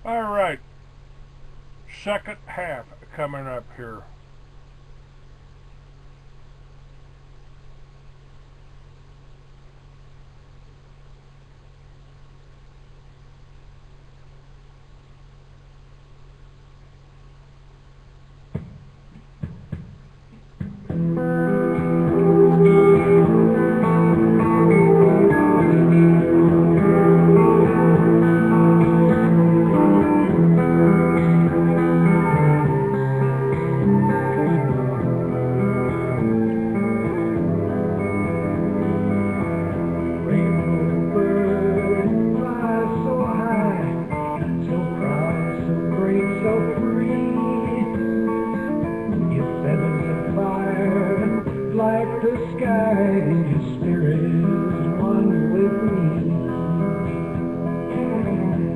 All right, second half coming up here. Rainbow bird flies so high, so proud, so great, so free. Your feathers are fire like the sky, and your spirit is one with me.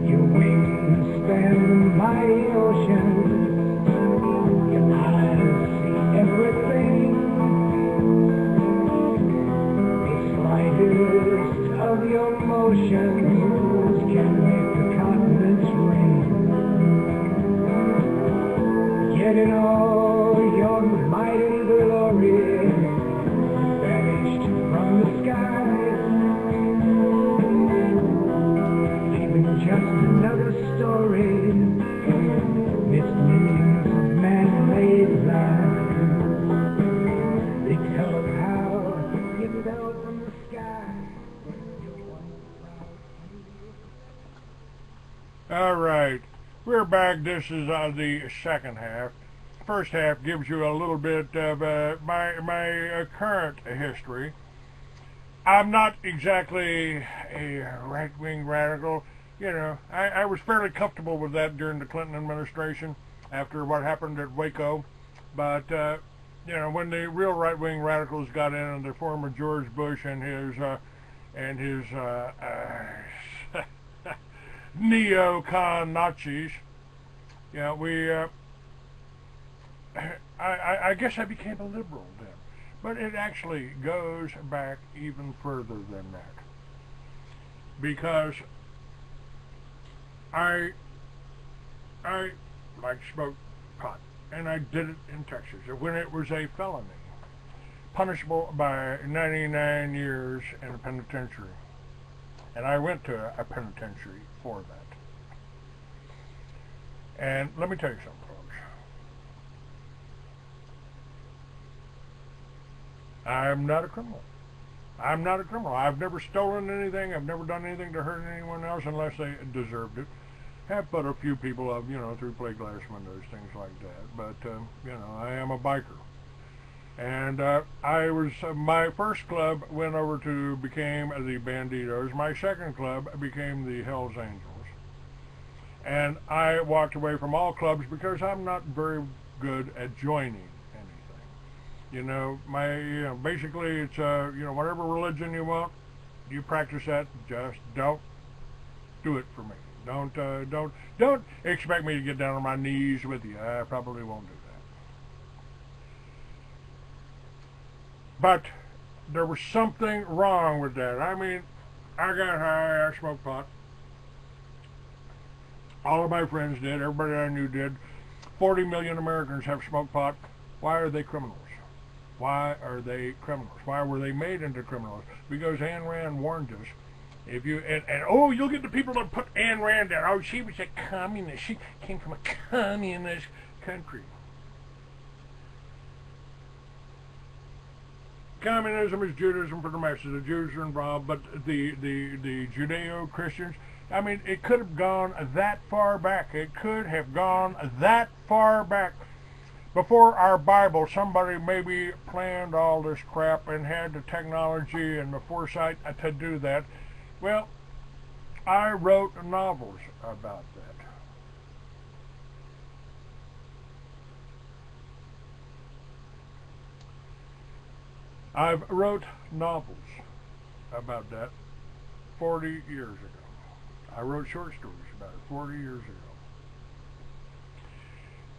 Your wings span the mighty ocean, your eyes see everything. The slightest of your motions can make the continents ring. Yet in all your mighty glory, you vanished from the sky, leaving just another story, missed millions of man-made lives. They tell of how you fell from the sky. You're one proud All right, we're back. This is the second half. First half gives you a little bit of my current history. I'm not exactly a right-wing radical. You know, I was fairly comfortable with that during the Clinton administration after what happened at Waco. But, you know, when the real right-wing radicals got in, and the former George Bush and his neocon Nazis, yeah, I guess I became a liberal then. But it actually goes back even further than that. Because I like smoked pot, and I did it in Texas when it was a felony, punishable by 99 years in a penitentiary. And I went to a penitentiary for that. And let me tell you something, folks. I'm not a criminal. I'm not a criminal. I've never stolen anything. I've never done anything to hurt anyone else unless they deserved it. Have put a few people up, you know, through plate glass windows, things like that. But, you know, I am a biker. And my first club went over to became the Banditos. My second club became the Hells Angels. And I walked away from all clubs because I'm not very good at joining anything. You know, basically it's, you know, whatever religion you want, you practice that. Just don't do it for me. Don't expect me to get down on my knees with you. I probably won't do that. But there was something wrong with that. I mean, I got high, I smoked pot. All of my friends did, everybody I knew did. 40 million Americans have smoked pot. Why are they criminals? Why are they criminals? Why were they made into criminals? Because Ayn Rand warned us. If you oh, you'll get the people that put Ayn Rand down. Oh, she was a communist. She came from a communist country. Communism is Judaism for the masses. The Jews are involved, but the Judeo-Christians, I mean, it could have gone that far back. It could have gone that far back. Before our Bible, somebody maybe planned all this crap and had the technology and the foresight to do that. Well, I wrote novels about that. I've wrote novels about that 40 years ago. I wrote short stories about it 40 years ago.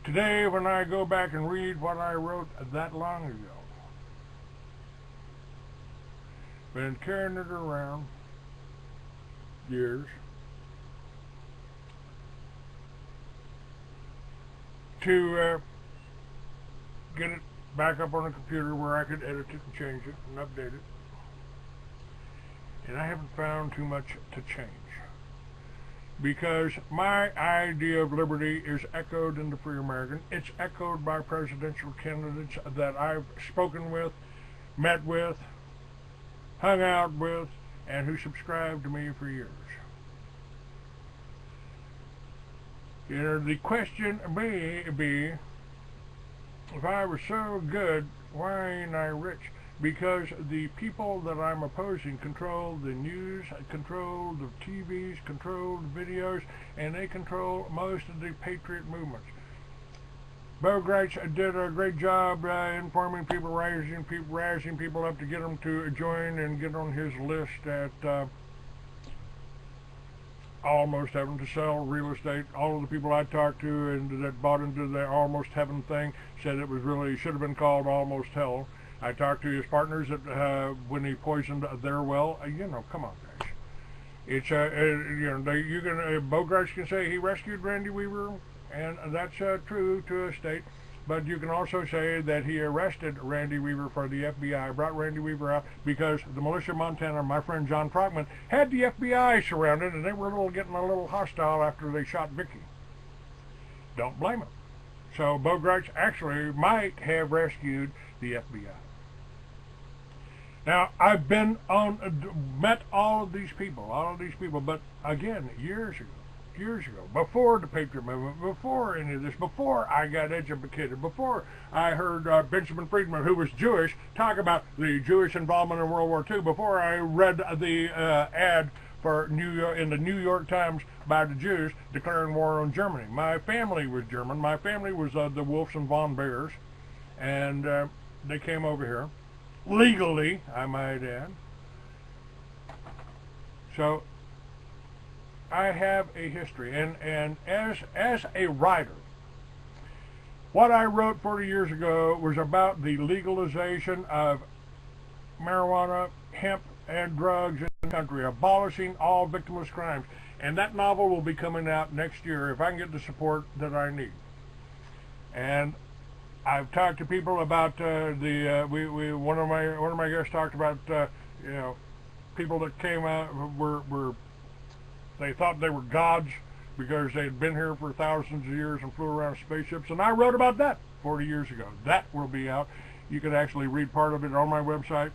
Today, when I go back and read what I wrote that long ago, been carrying it around years, to get it back up on the computer where I could edit it and change it and update it. And I haven't found too much to change, because my idea of liberty is echoed in the Free American. It's echoed by presidential candidates that I've spoken with, met with, hung out with, and who subscribed to me for years. You know, the question may be, if I was so good, why ain't I rich? Because the people that I'm opposing control the news, control the TVs, control the videos, and they control most of the patriot movements. Bo Gratz did a great job informing people, raising people up to get them to join and get on his list at Almost Heaven, to sell real estate. All of the people I talked to and that bought into the Almost Heaven thing said it was really, should have been called Almost Hell. I talked to his partners that when he poisoned their well. You know, come on, guys. It's you know, you can Bo Gratz can say he rescued Randy Weaver, and that's true to a state. But you can also say that he arrested Randy Weaver for the FBI, brought Randy Weaver out because the militia of Montana, my friend John Trockman, had the FBI surrounded, and they were getting a little hostile after they shot Vicky. Don't blame him. So Bo Gratz actually might have rescued the FBI. Now, I've been met all of these people, but again, years ago, before the Patriot Movement, before any of this, before I got educated, before I heard Benjamin Friedman, who was Jewish, talk about the Jewish involvement in World War II, before I read the ad for in the New York Times by the Jews declaring war on Germany. My family was German. My family was the Wolfs and von Bears, and they came over here. Legally, I might add. So I have a history, and as a writer, what I wrote 40 years ago was about the legalization of marijuana, hemp, and drugs in the country, abolishing all victimless crimes. And that novel will be coming out next year if I can get the support that I need. And I've talked to people about one of my guests talked about you know, people that came out were they thought they were gods because they had been here for thousands of years and flew around spaceships, and I wrote about that 40 years ago. That will be out. You can actually read part of it on my website,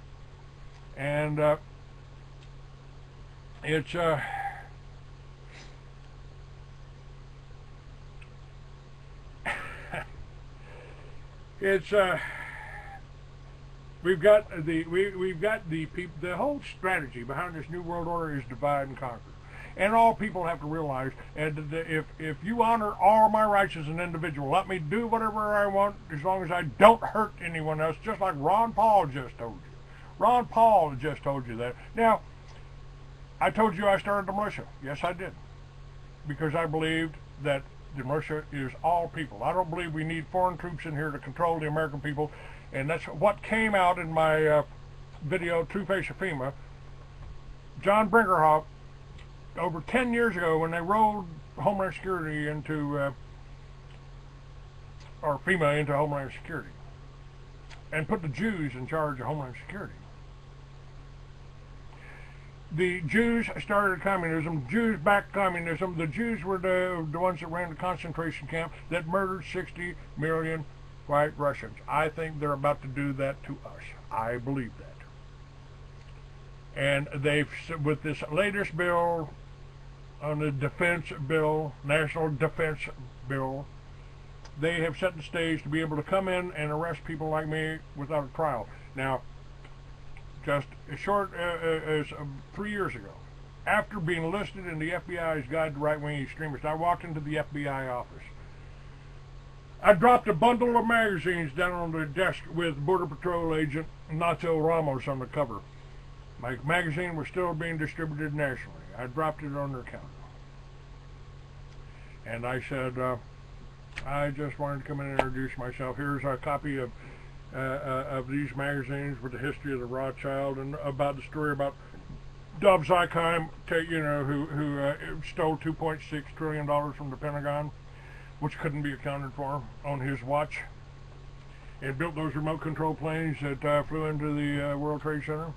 and it's it's we've got the whole strategy behind this new world order is divide and conquer, and all people have to realize. And if you honor all my rights as an individual, let me do whatever I want as long as I don't hurt anyone else. Just like Ron Paul just told you. Ron Paul just told you that. Now, I told you I started the militia. Yes, I did, because I believed that the militia is all people. I don't believe we need foreign troops in here to control the American people, and that's what came out in my video, True Face of FEMA. John Brinkerhoff, over 10 years ago, when they rolled Homeland Security into, or FEMA into Homeland Security, and put the Jews in charge of Homeland Security. The Jews started communism. Jews backed communism. The Jews were the ones that ran the concentration camp that murdered 60 million white Russians. I think they're about to do that to us. I believe that. And they've, with this latest bill on the defense bill, national defense bill, they have set the stage to be able to come in and arrest people like me without a trial. Now, just as short as 3 years ago, after being listed in the FBI's Guide to Right-Wing Extremists, I walked into the FBI office. I dropped a bundle of magazines down on the desk with Border Patrol agent Nacho Ramos on the cover. My magazine was still being distributed nationally. I dropped it on their counter. And I said, I just wanted to come in and introduce myself. Here's a copy of these magazines with the history of the Rothschild and about the story about Dov Zakheim, you know, who stole $2.6 trillion from the Pentagon. which couldn't be accounted for on his watch, and built those remote control planes that flew into the World Trade Center.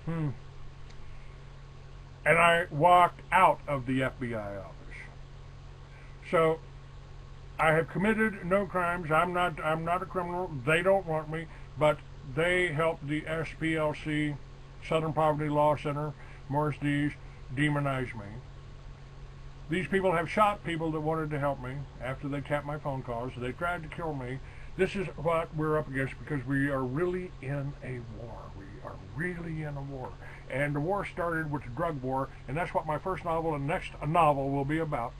And I walked out of the FBI office. So I have committed no crimes. I'm not a criminal. They don't want me, but they helped the SPLC, Southern Poverty Law Center, Morris Dees, demonize me. These people have shot people that wanted to help me after they tapped my phone calls. They tried to kill me. This is what we're up against because we are really in a war. We are really in a war. And the war started with the drug war, and that's what my first novel and next novel will be about.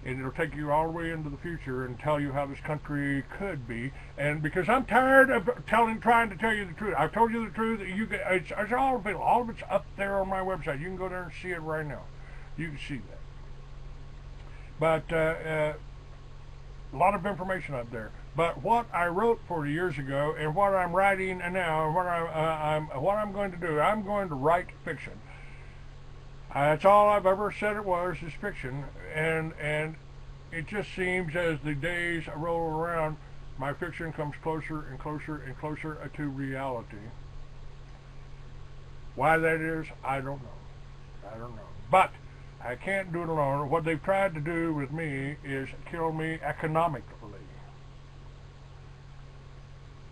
And it'll take you all the way into the future and tell you how this country could be. And because I'm tired of trying to tell you the truth. I've told you the truth. It's all available. All of it's up there on my website. You can go there and see it right now. You can see that. But a lot of information up there. But what I wrote 40 years ago and what I'm writing now and what I'm going to do, I'm going to write fiction. That's all I've ever said it was, is fiction, and it just seems as the days roll around, my fiction comes closer and closer and closer to reality. Why that is, I don't know. I don't know. But I can't do it alone. What they've tried to do with me is kill me economically.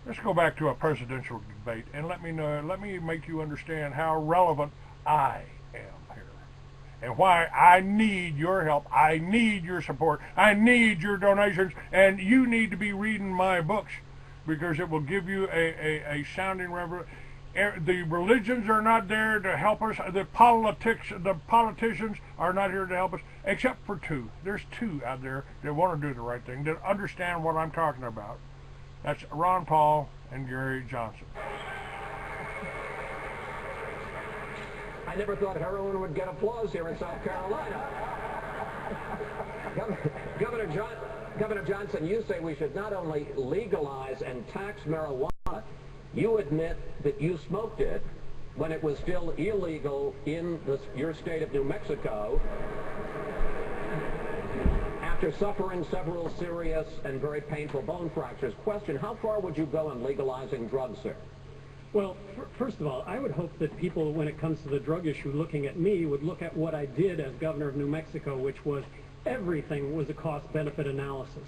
Let's go back to a presidential debate and let me make you understand how relevant I am here and why I need your help. I need your support. I need your donations, and you need to be reading my books because it will give you a sounding reverence. The religions are not there to help us. The politicians are not here to help us, except for two. There's two out there that want to do the right thing, that understand what I'm talking about. That's Ron Paul and Gary Johnson. I never thought heroin would get applause here in South Carolina. Governor Johnson, you say we should not only legalize and tax marijuana, you admit that you smoked it when it was still illegal in your state of New Mexico, after suffering several serious and very painful bone fractures. Question, how far would you go in legalizing drugs, sir? Well, first of all, I would hope that people, when it comes to the drug issue, looking at me, would look at what I did as governor of New Mexico, which was everything was a cost-benefit analysis.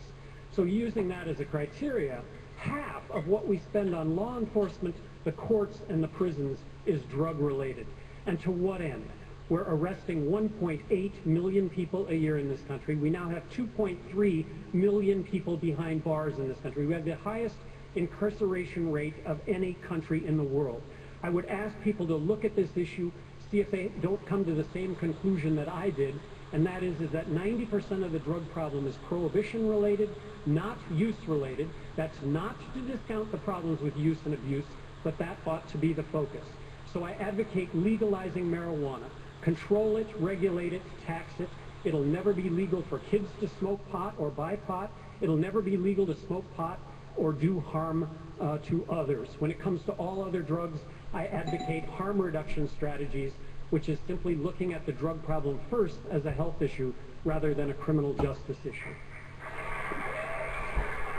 So using that as a criteria, half of what we spend on law enforcement, the courts, and the prisons is drug-related. And to what end? We're arresting 1.8 million people a year in this country. We now have 2.3 million people behind bars in this country. We have the highest incarceration rate of any country in the world. I would ask people to look at this issue, see if they don't come to the same conclusion that I did, and that is that 90% of the drug problem is prohibition-related, not use-related. That's not to discount the problems with use and abuse, but that ought to be the focus. So I advocate legalizing marijuana. Control it, regulate it, tax it. It'll never be legal for kids to smoke pot or buy pot. It'll never be legal to smoke pot or do harm to others. When it comes to all other drugs, I advocate harm reduction strategies, which is simply looking at the drug problem first as a health issue rather than a criminal justice issue.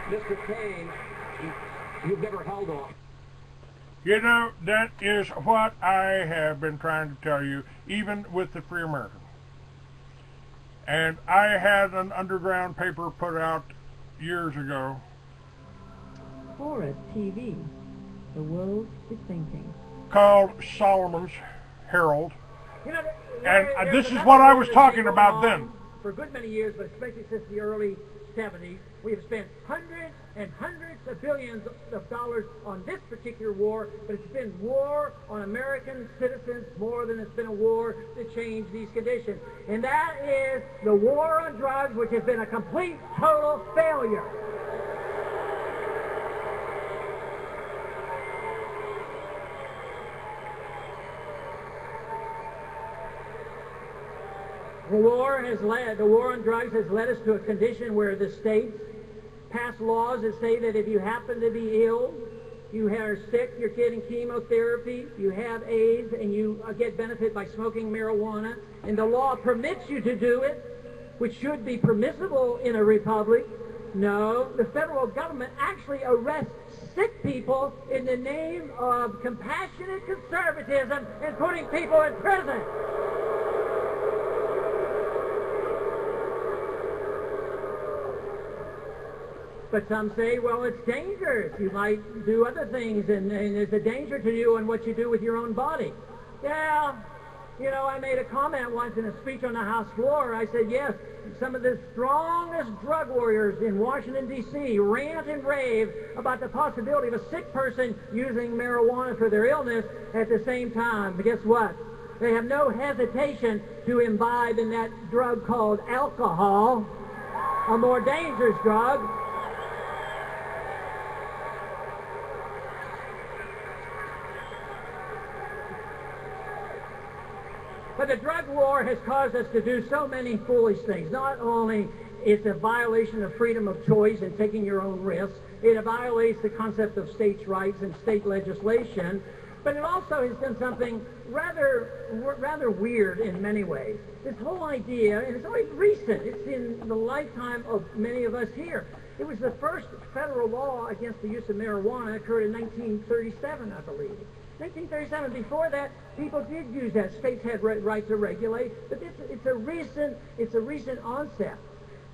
Mr. Kane, you've never held off. You know, that is what I have been trying to tell you, even with the Free American. And I had an underground paper put out years ago. Forest TV, the world is thinking. Called Solomon's Herald. You know, And this is what I was talking about then. For a good many years, but especially since the early 70s, we have spent hundreds and hundreds of billions of dollars on this particular war, but it's been war on American citizens more than it's been a war to change these conditions. And that is the war on drugs, which has been a complete, total failure. The war on drugs has led us to a condition where the states pass laws that say that if you happen to be ill, you are sick, you're getting chemotherapy, you have AIDS, and you get benefit by smoking marijuana, and the law permits you to do it, which should be permissible in a republic. No, the federal government actually arrests sick people in the name of compassionate conservatism and putting people in prison. But some say, well, it's dangerous. You might do other things, and there's a danger to you and what you do with your own body. Yeah, you know, I made a comment once in a speech on the House floor. I said, yes, some of the strongest drug warriors in Washington, D.C. rant and rave about the possibility of a sick person using marijuana for their illness at the same time. But guess what? They have no hesitation to imbibe in that drug called alcohol, a more dangerous drug. But the drug war has caused us to do so many foolish things. Not only it's a violation of freedom of choice and taking your own risks, it violates the concept of states' rights and state legislation, but it also has done something rather weird in many ways. This whole idea, and it's only recent, it's in the lifetime of many of us here. It was the first federal law against the use of marijuana occurred in 1937, I believe. 1937. Before that, people did use that. States had right to regulate, but it's a recent onset.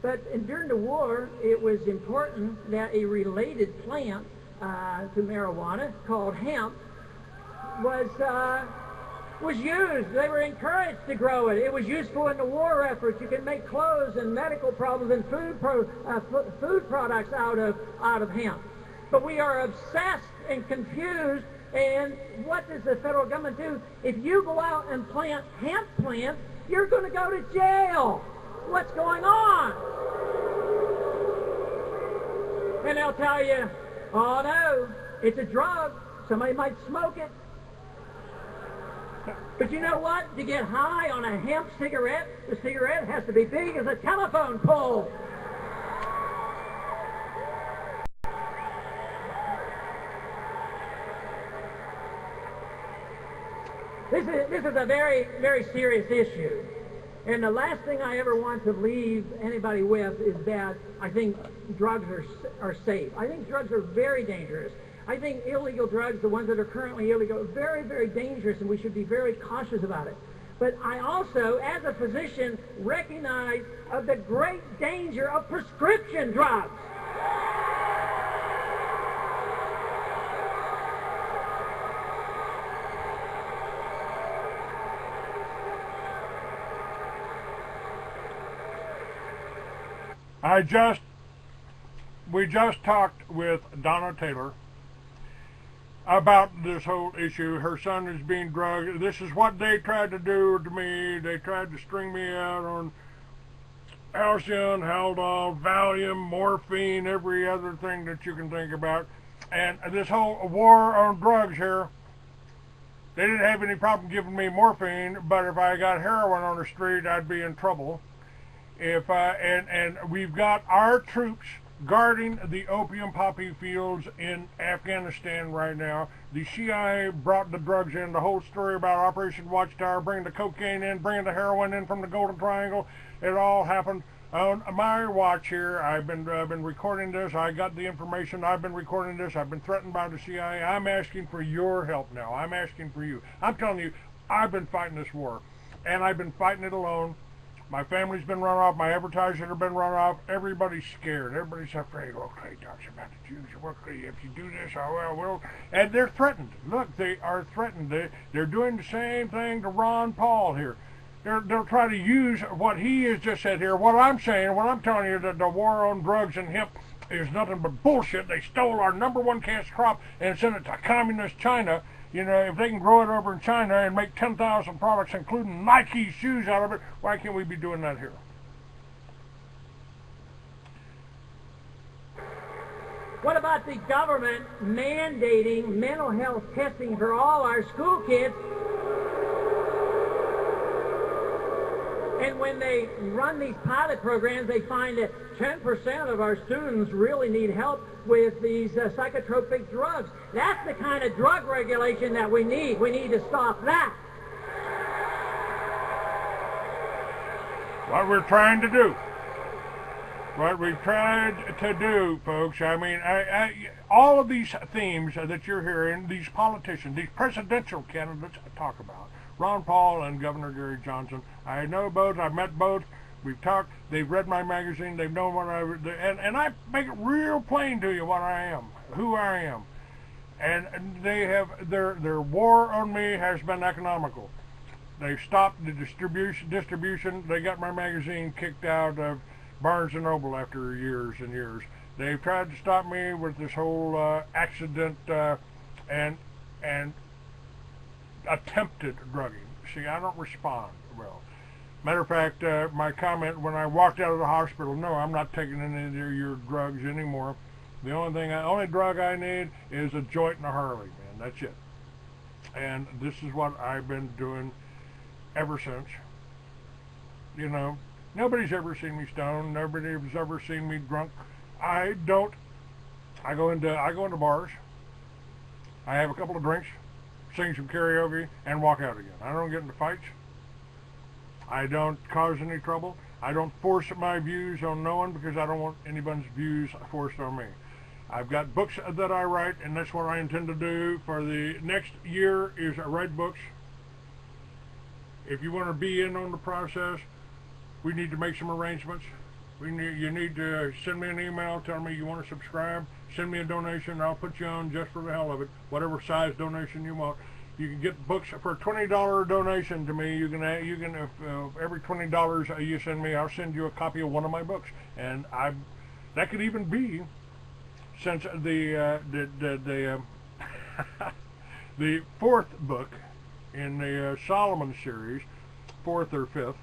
But during the war, it was important that a related plant to marijuana called hemp was used. They were encouraged to grow it. It was useful in the war efforts. You can make clothes and medical problems and food products out of hemp. But we are obsessed and confused. And what does the federal government do? If you go out and plant hemp plants, you're going to go to jail. What's going on? And they'll tell you, oh no, it's a drug. Somebody might smoke it. But you know what? To get high on a hemp cigarette, the cigarette has to be big as a telephone pole. This is a very, very serious issue. And the last thing I ever want to leave anybody with is that I think drugs are safe. I think drugs are very dangerous. I think illegal drugs, the ones that are currently illegal, are very, very dangerous, and we should be very cautious about it. But I also, as a physician, recognize of the great danger of prescription drugs. We just talked with Donna Taylor about this whole issue. Her son is being drugged. This is what they tried to do to me. They tried to string me out on Halcion, Haldol, Valium, morphine, every other thing that you can think about. And this whole war on drugs here, they didn't have any problem giving me morphine, but if I got heroin on the street, I'd be in trouble. And we've got our troops guarding the opium poppy fields in Afghanistan right now. The CIA brought the drugs in. The whole story about Operation Watchtower, bringing the cocaine in, bringing the heroin in from the Golden Triangle. It all happened on my watch here. I've been recording this. I got the information. I've been recording this. I've been threatened by the CIA. I'm asking for your help now. I'm asking for you. I'm telling you, I've been fighting this war, and I've been fighting it alone. My family's been run off. My advertisers have been run off. Everybody's scared. Everybody's afraid. Well, Clay talks about the Jews. Well, if you do this, oh, well. And they're threatened. Look, they are threatened. They're doing the same thing to Ron Paul here. They'll try to use what he has just said here. What I'm saying, what I'm telling you, that the war on drugs and hemp is nothing but bullshit. They stole our #1 cancer crop and sent it to communist China. You know, if they can grow it over in China and make 10,000 products, including Nike shoes out of it, why can't we be doing that here? What about the government mandating mental health testing for all our school kids? And when they run these pilot programs, they find that 10% of our students really need help with these psychotropic drugs. That's the kind of drug regulation that we need. We need to stop that. what we're trying to do. What we've tried to do, folks. I mean, all of these themes that you're hearing, these politicians, these presidential candidates talk about, Ron Paul and Governor Gary Johnson. I know both. I've met both. We've talked. They've read my magazine. They've known what and I make it real plain to you what I am, who I am. And they have their war on me has been economical. They've stopped the distribution. They got my magazine kicked out of Barnes & Noble after years and years. They've tried to stop me with this whole accident and attempted drugging. See, I don't respond well. Matter of fact, my comment when I walked out of the hospital, no, I'm not taking any of your drugs anymore. The only drug I need is a joint and a Harley, man. That's it. And this is what I've been doing ever since. You know, nobody's ever seen me stoned. Nobody's ever seen me drunk. I go into bars. I have a couple of drinks, sing some karaoke, and walk out again. I don't get into fights. I don't cause any trouble. I don't force my views on no one because I don't want anyone's views forced on me. I've got books that I write, and that's what I intend to do for the next year is write books. If you want to be in on the process, we need to make some arrangements. You need to send me an email, tell me you want to subscribe, send me a donation, I'll put you on just for the hell of it, whatever size donation you want. You can get books for a $20 donation to me. You can every $20 you send me, I'll send you a copy of one of my books. And that could even be, since the the fourth book in the Solomon series, fourth or fifth,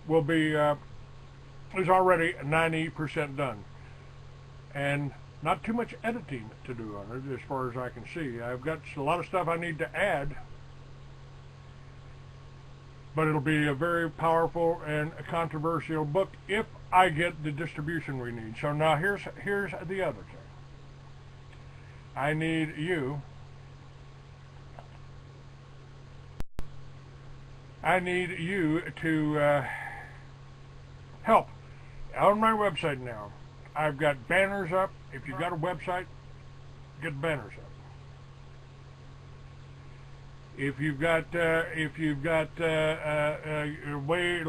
will be is already 90% done, and not too much editing to do on it as far as I can see. I've got a lot of stuff I need to add, but it'll be a very powerful and a controversial book if I get the distribution we need. So now here's the other thing. I need you. I need you to help. On my website now, I've got banners up. If you've got a website, get banners up. If you've got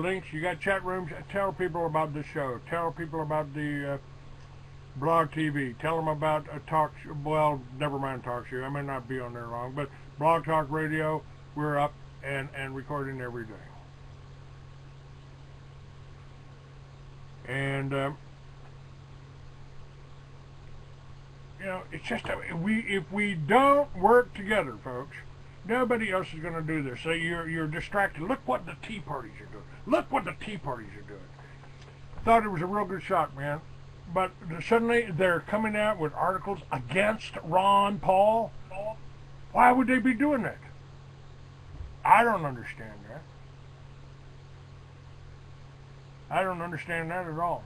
links, you got chat rooms. Tell people about this show. Tell people about the Blog TV. Tell them about a talk. Well, never mind talk show. I may not be on there long, but Blog Talk Radio. We're up and recording every day. And you know, it's just if we don't work together, folks, nobody else is going to do this. So you're distracted. Look what the Tea Parties are doing. Look what the Tea Parties are doing. Thought it was a real good shot, man. But suddenly they're coming out with articles against Ron Paul. Why would they be doing that? I don't understand that. I don't understand that at all.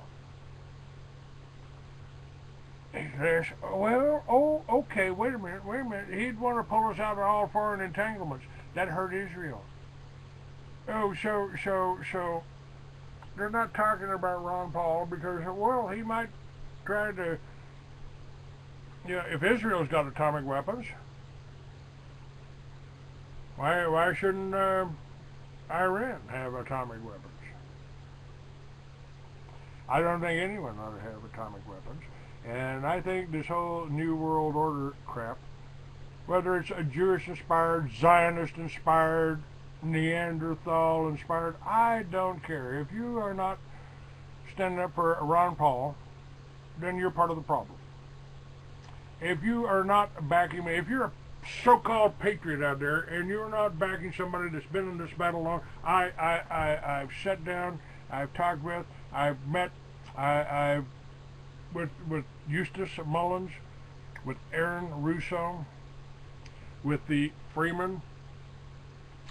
Well, oh, okay, wait a minute. He'd want to pull us out of all foreign entanglements. That hurt Israel. Oh, so they're not talking about Ron Paul because, well, he might try to, you know, if Israel's got atomic weapons, why shouldn't Iran have atomic weapons? I don't think anyone ought to have atomic weapons. And I think this whole New World Order crap, whether it's a Jewish-inspired, Zionist-inspired, Neanderthal-inspired, I don't care. If you are not standing up for Ron Paul, then you're part of the problem. If you are not backing me, if you're a so-called patriot out there and you're not backing somebody that's been in this battle long, I've sat down, I've talked with, I've met, I've with Eustace Mullins, with Aaron Russo, with the Freeman,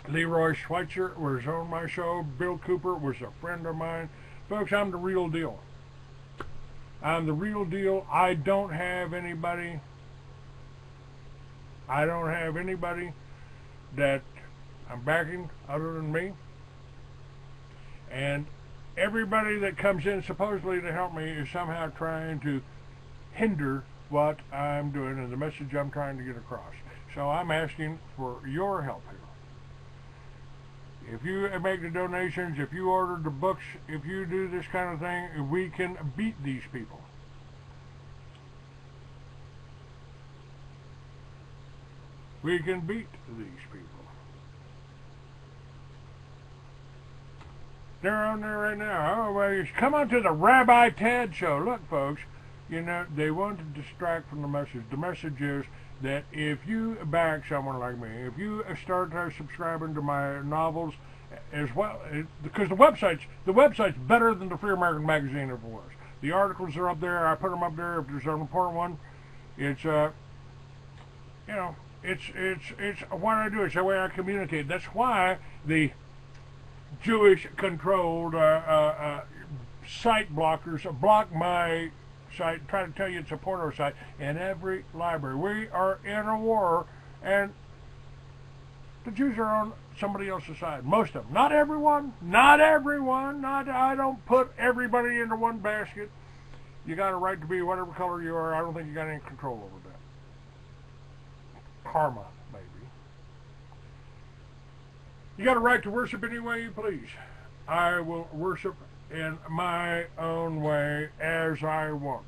Leroy Schweitzer was on my show, Bill Cooper was a friend of mine. Folks, I'm the real deal. I'm the real deal. I don't have anybody that I'm backing other than me. And everybody that comes in supposedly to help me is somehow trying to hinder what I'm doing and the message I'm trying to get across. So I'm asking for your help here. If you make the donations, if you order the books, if you do this kind of thing, we can beat these people. We can beat these people. They're on there right now. Oh, well, come on to the Rabbi Tad Show. Look, folks, you know, they want to distract from the message. The message is that if you back someone like me, if you start subscribing to my novels as well, because the website's better than the Free American Magazine ever was. The articles are up there. I put them up there. If there's an important one, it's you know, it's what I do. It's the way I communicate. That's why the Jewish-controlled site blockers block my site, try to tell you it's a porno site, in every library. We are in a war, and the Jews are on somebody else's side. Most of them. Not everyone. Not everyone. I don't put everybody into one basket. You got a right to be whatever color you are. I don't think you got any control over that. Karma, maybe. You got a right to worship any way you please. I will worship in my own way as I want.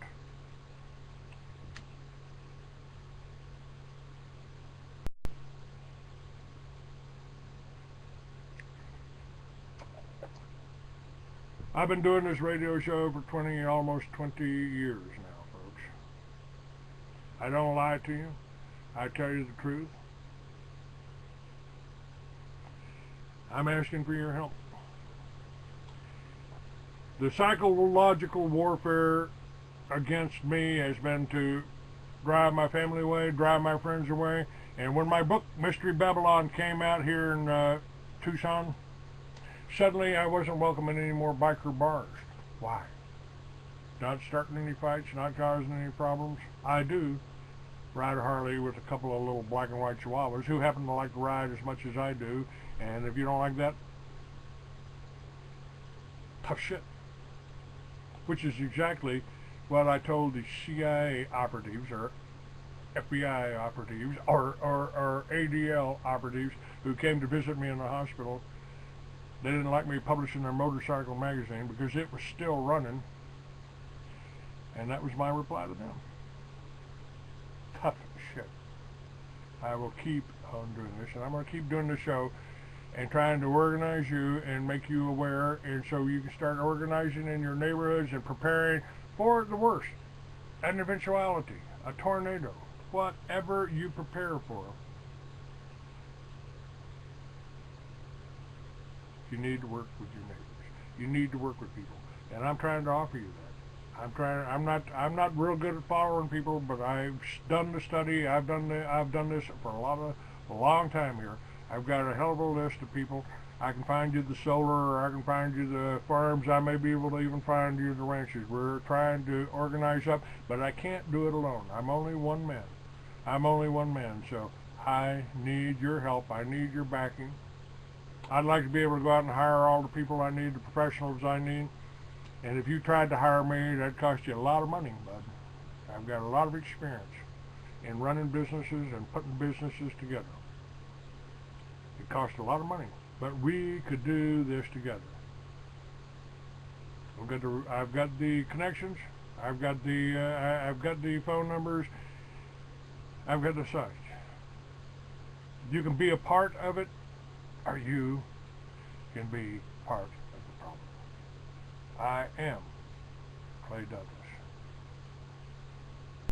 I've been doing this radio show for almost 20 years now, folks. I don't lie to you. I tell you the truth. I'm asking for your help. The psychological warfare against me has been to drive my family away, drive my friends away. And when my book, Mystery Babylon, came out here in Tucson, suddenly I wasn't welcome in any more biker bars. Why? Not starting any fights, not causing any problems. I do ride a Harley with a couple of little black and white chihuahuas who happen to like to ride as much as I do. And if you don't like that, tough shit. Which is exactly what I told the CIA operatives, or FBI operatives, or ADL operatives who came to visit me in the hospital. They didn't like me publishing their motorcycle magazine because it was still running. And that was my reply to them. Tough shit. I will keep on doing this, and I'm going to keep doing the show and trying to organize you and make you aware, and so you can start organizing in your neighborhoods and preparing for the worst. An eventuality, a tornado, whatever you prepare for. You need to work with your neighbors. You need to work with people, and I'm trying to offer you that. I'm not real good at following people, but I've done the study. I've done this for a long time here. I've got a hell of a list of people. I can find you the solar, or I can find you the farms. I may be able to even find you the ranches. We're trying to organize up, but I can't do it alone. I'm only one man. I'm only one man, so I need your help. I need your backing. I'd like to be able to go out and hire all the people I need, the professionals I need. And if you tried to hire me, that'd cost you a lot of money, bud. I've got a lot of experience in running businesses and putting businesses together. It costs a lot of money, but we could do this together. I've got the connections. I've got the phone numbers. I've got the sites. You can be a part of it, or you can be part of the problem. I am Clay Douglas.